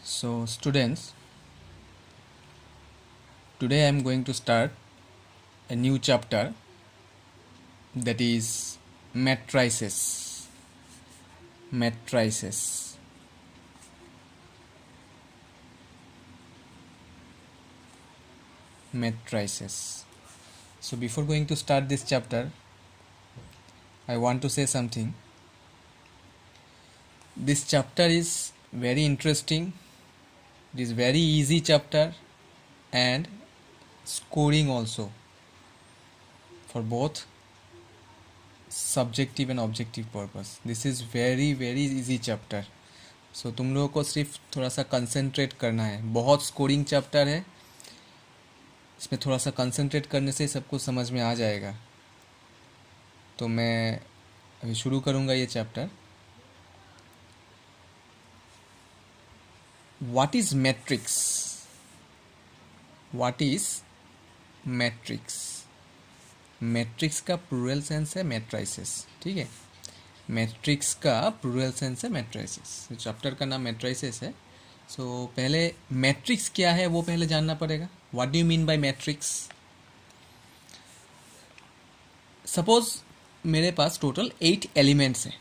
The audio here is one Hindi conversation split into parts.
So, students, today I am going to start a new chapter, that is matrices. Matrices. Matrices. So, before going to start this chapter, I want to say something. This chapter is very interesting. It is very easy chapter and scoring also for both subjective and objective purpose. This is very very easy chapter. So तुम लोगों को सिर्फ थोड़ा सा कंसंट्रेट करना है. बहुत स्कोरिंग चैप्टर है, इसमें थोड़ा सा कंसंट्रेट करने से सबको समझ में आ जाएगा. तो मैं अभी शुरू करूँगा ये chapter. What is matrix? What is matrix? Matrix का प्लूरल सेंस है मैट्राइसेस. ठीक है, मैट्रिक्स का प्लूरल सेंस है मैट्राइसेस. चैप्टर का नाम मैट्राइसेस है. सो पहले मैट्रिक्स क्या है वो पहले जानना पड़ेगा. What do you mean by matrix? Suppose मेरे पास टोटल 8 एलिमेंट्स हैं.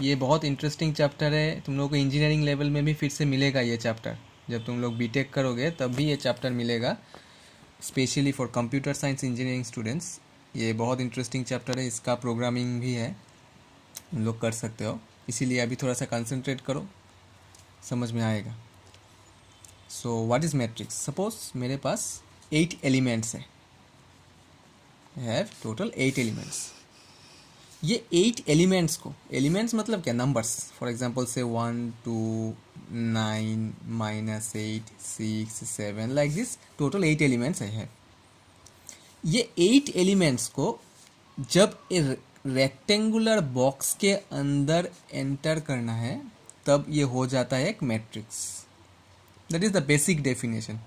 ये बहुत इंटरेस्टिंग चैप्टर है. तुम लोगों को इंजीनियरिंग लेवल में भी फिर से मिलेगा ये चैप्टर. जब तुम लोग बीटेक करोगे तब भी ये चैप्टर मिलेगा, specially for computer science engineering students. ये बहुत इंटरेस्टिंग चैप्टर है. इसका प्रोग्रामिंग भी है, तुम लोग कर सकते हो. इसीलिए अभी थोड़ा सा कंसंट्रेट करो, समझ में आएगा. So what is matrix? Suppose मेरे पास 8 एलिमेंट्स है. I have total 8 elements. ये 8 एलिमेंट्स को, एलिमेंट्स मतलब क्या? नंबर्स. फॉर एग्जांपल से 1 2 9 -8 6 7 like this. Total 8 elements I have. ये 8 एलिमेंट्स को जब ए रेक्टेंगुलर बॉक्स के अंदर एंटर करना है तब ये हो जाता है एक matrix. That is the basic definition.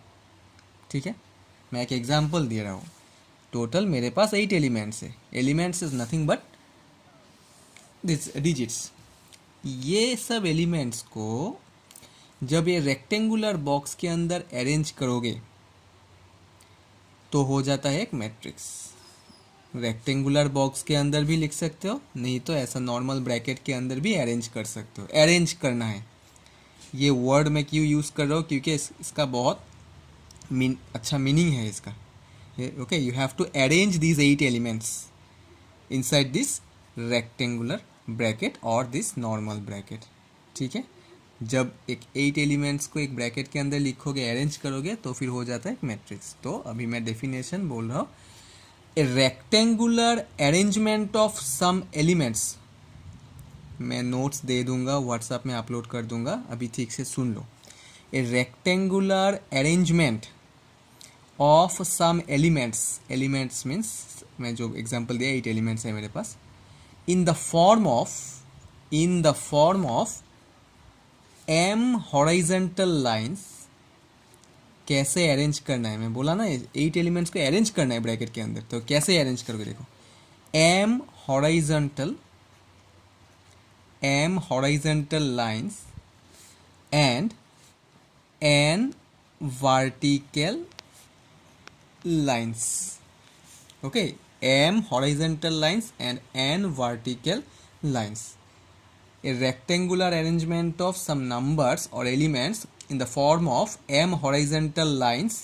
ठीक है, मैं एक एग्जांपल दे रहा हूँ. टोटल मेरे पास 8 एलिमेंट्स है. Elements is nothing but this digits. ये सब एलिमेंट्स को जब ये रेक्टेंगुलर बॉक्स के अंदर अरेंज करोगे तो हो जाता है एक मैट्रिक्स. रेक्टेंगुलर बॉक्स के अंदर भी लिख सकते हो, नहीं तो ऐसा नॉर्मल ब्रैकेट के अंदर भी अरेंज कर सकते हो. अरेंज करना है, ये वर्ड मैं क्यों यूज़ कर रहा हूँ? क्योंकि इसका बहुत अच्छा मीनिंग है इसका. Okay, you have to arrange these 8 elements inside this rectangular bracket और दिस नॉर्मल ब्रैकेट. ठीक है, जब एक 8 एलिमेंट्स को एक ब्रैकेट के अंदर लिखोगे, अरेंज करोगे तो फिर हो जाता है एक मैट्रिक्स. तो अभी मैं डेफिनेशन बोल रहा हूँ. A rectangular arrangement of some elements. मैं नोट्स दे दूंगा, व्हाट्सएप में अपलोड कर दूंगा, अभी ठीक से सुन लो. A rectangular arrangement of some elements. Elements means मैं जो एग्जांपल दिया 8 एलिमेंट्स है मेरे पास. In the form of m horizontal lines. कैसे अरेंज करना है? मैं बोला ना 8 एलिमेंट्स को अरेंज करना है ब्रैकेट के अंदर. तो कैसे अरेंज करोगे? देखो, m horizontal lines and n vertical lines. Okay, m horizontal lines and n vertical lines. A rectangular arrangement of some numbers or elements in the form of m horizontal lines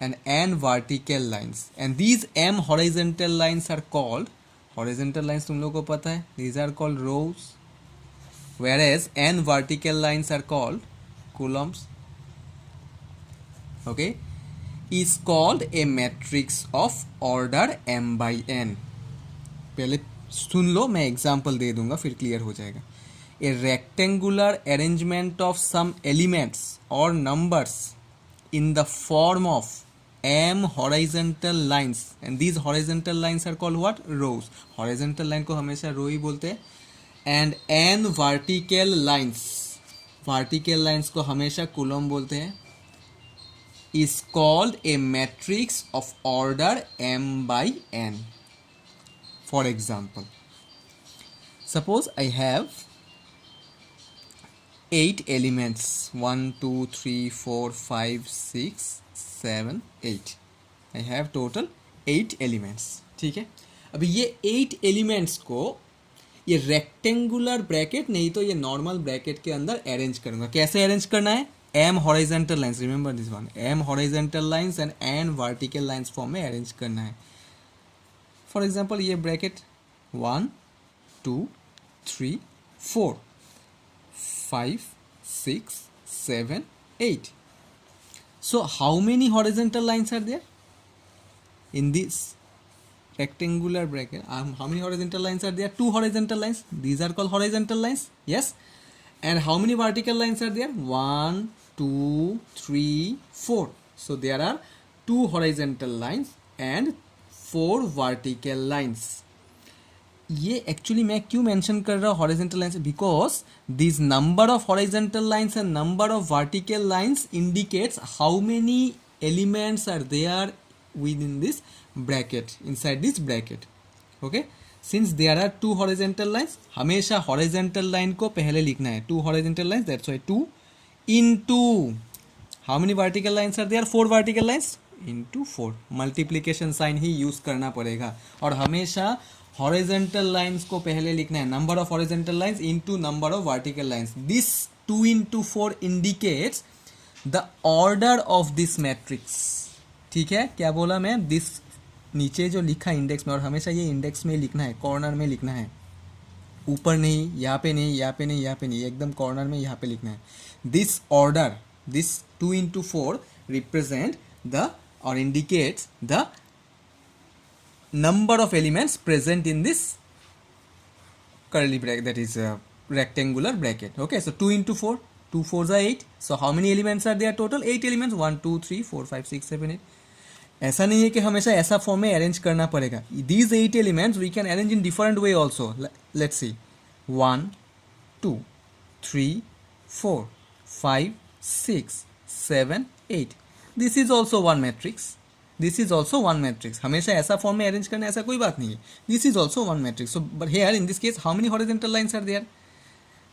and n vertical lines. And these m horizontal lines are called, horizontal lines तुम लोगों को पता है, these are called rows, whereas n vertical lines are called columns. Okay, is called a matrix of order m by n. पहले सुन लो, मैं एग्जाम्पल दे दूंगा फिर क्लियर हो जाएगा. A rectangular arrangement of some elements और numbers in the form of m horizontal lines, and these horizontal lines are called what? rows. horizontal line को हमेशा रो ही बोलते हैं. and n vertical lines, vertical lines को हमेशा column बोलते हैं. is called a matrix of order m by n. For example, suppose I have 8 elements, 1 2 3 4 5 6 7 8. I have total 8 elements. ठीक है, अभी ये 8 एलिमेंट्स को ये रेक्टेंगुलर ब्रैकेट नहीं तो ये नॉर्मल ब्रैकेट के अंदर अरेंज करूंगा. कैसे अरेंज करना है? M horizontal lines, remember this one, m horizontal lines and n vertical lines form में अरेंज करना है. फॉर एग्जांपल ये bracket 1 2 3 4 5 6 7 8. So how many horizontal lines are there in this rectangular bracket? How many horizontal lines are there? 2 horizontal lines. These are called horizontal lines. Yes. And how many vertical lines are there? 1 2 3 4. So there are 2 horizontal lines and 4 vertical lines. ये एक्चुअली मैं क्यों मेंशन कर रहा हूँ horizontal lines? Because this number of horizontal lines and number of vertical lines indicates how many elements are there within this bracket, inside this bracket. Okay, since there are 2 horizontal lines, हमेशा हॉरिजॉन्टल लाइन को पहले लिखना है. 2 horizontal lines, that's why 2 into how many vertical lines are there? 4 vertical lines into 4. Multiplication sign he use करना पड़ेगा और हमेशा हॉरिजॉन्टल लाइंस को पहले लिखना है. Number of horizontal lines into number of vertical lines. This 2 into 4 indicates the order of this matrix. ठीक है, क्या बोला मैं? दिस नीचे जो लिखा इंडेक्स में, और हमेशा ये इंडेक्स में लिखना है, कॉर्नर में लिखना है, ऊपर नहीं, यहाँ पे नहीं, यहाँ पे नहीं, यहाँ पे नहीं, एकदम कॉर्नर में यहाँ पे लिखना है. This order, this 2 into 4 represent the और indicates the number of elements present in this curly bracket, that is rectangular bracket. Okay, so 2 into 4, 2 4s are 8. So how many elements are there total? 8 elements. 1 2 3 4 5 6 7 8. ऐसा नहीं है कि हमेशा ऐसा फॉर्म में अरेंज करना पड़ेगा. These 8 elements we can arrange in different way also. Let's see, 1 2 3 4 5 6 7 8. This is also one matrix. This is also one matrix. हमेशा ऐसा फॉर्म में अरेंज करना, ऐसा कोई बात नहीं है. This is also one matrix. So but here in this case how many horizontal lines are there?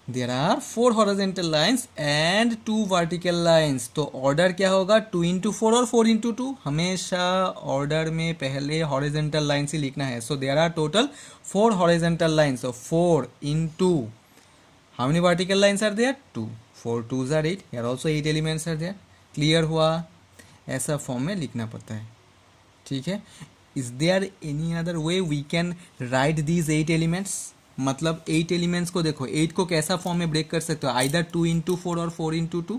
There are 4 horizontal lines and 2 vertical lines. तो ऑर्डर क्या होगा? 2 into 4 और 4 into 2. हमेशा ऑर्डर में पहले हॉरिजॉन्टल लाइंस ही लिखना है. So there are total 4 horizontal lines. So 4 into how many vertical lines are there? 2. 4 2s are 8. Here also 8 elements are there. Clear हुआ? ऐसा फॉर्म में लिखना पड़ता है. ठीक है. Is there any other way we can write these 8 elements? मतलब 8 एलिमेंट्स को देखो, 8 को कैसा फॉर्म में ब्रेक कर सकते हो? आइदर 2 into 4 और 4 into 2,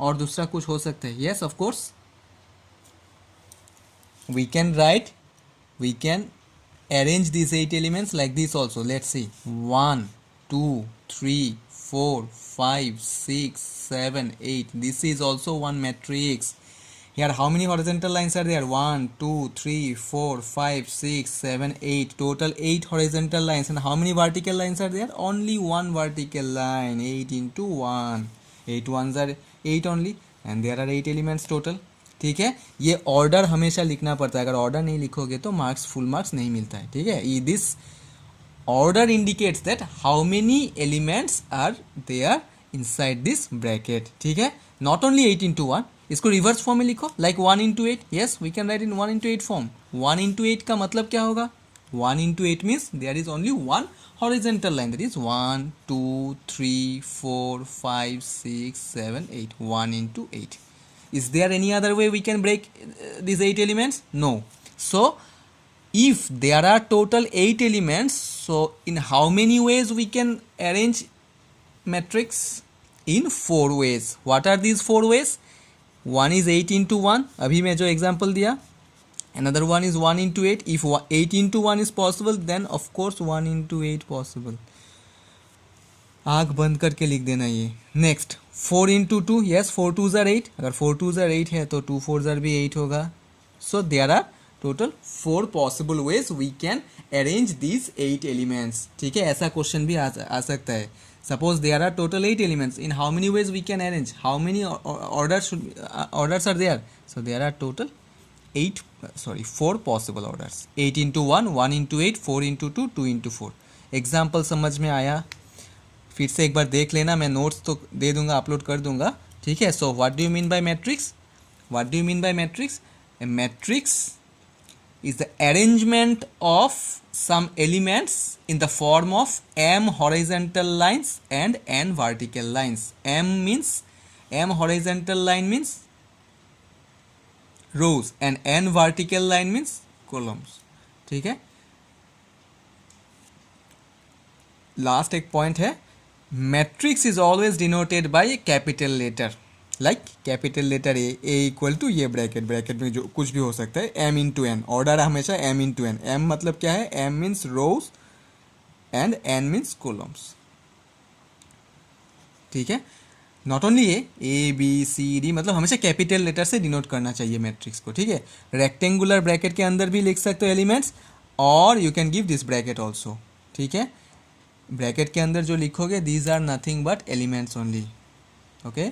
और दूसरा कुछ हो सकता है. Yes, of course we can write, we can arrange these 8 elements like this also. Let's see, 1 2 3 4 5 6 7 8. This is also one matrix. Here how many horizontal lines are there? 1 2 3 4 5 6 7 8. Total 8 horizontal lines. And how many vertical lines are there? Only one vertical line. 8 into 1. 8 ones are 8 only. And there are 8 elements total. ठीक है. ये ऑर्डर हमेशा लिखना पड़ता है. अगर ऑर्डर नहीं लिखोगे तो मार्क्स, फुल मार्क्स नहीं मिलता है. ठीक है. This order indicates that how many elements are there inside this bracket. ठीक है. Not only 8 into 1. इसको रिवर्स फॉर्म में लिखो, like 1 into 8. Yes, we can write in 1 into 8 form. 1 into 8 का मतलब क्या होगा? 1 into 8 means there is only one horizontal line, that is 1 2 3 4 5 6 7 8. 1 into 8. Is there any other way we can break these 8 elements? No. So if there are total 8 elements, so in how many ways we can arrange matrix? In 4 ways. What are these 4 ways? One is 8 into 1. अभी मैं जो एग्जाम्पल दिया. Another one is 1 into 8. If 8 into 1 is possible, then of course 1 into 8 possible. आँख बंद करके लिख देना ये. Next 4 into 2. Yes, 4 2s are 8. अगर 4 2s are 8 है तो 2 4s are भी 8 होगा. So there are total 4 possible ways we can arrange these 8 elements. ठीक है. ऐसा क्वेश्चन भी आ सकता है. Suppose there are total 8 elements. In how many ways we can arrange? How many orders are there? So there are total 4 possible orders. 8 into 1, 1 into 8, 4 into 2, 2 into 4. Example समझ में आया? फिर से एक बार देख लेना, मैं नोट्स तो दे दूंगा, अपलोड कर दूंगा, ठीक है। So what do you mean by matrix? What do you mean by matrix? A matrix is the arrangement of some elements in the form of m horizontal lines and n vertical lines. M horizontal line means rows and n vertical line means columns, ठीक है। लास्ट एक पॉइंट है, matrix is always denoted by capital letter, like capital letter A equal to ये ब्रैकेट, ब्रैकेट में जो कुछ भी हो सकता है, एम इंटू एन, ऑर्डर हमेशा एम इंटू एन। एम मतलब क्या है? M means rows and n means columns, ठीक है। Not only A B C D, मतलब हमेशा कैपिटल लेटर से डिनोट करना चाहिए मैट्रिक्स को, ठीक है। रेक्टेंगुलर ब्रैकेट के अंदर भी लिख सकते हो एलिमेंट्स, और you can give this bracket also, ठीक है। ब्रैकेट के अंदर जो लिखोगे, these are nothing but elements only, okay.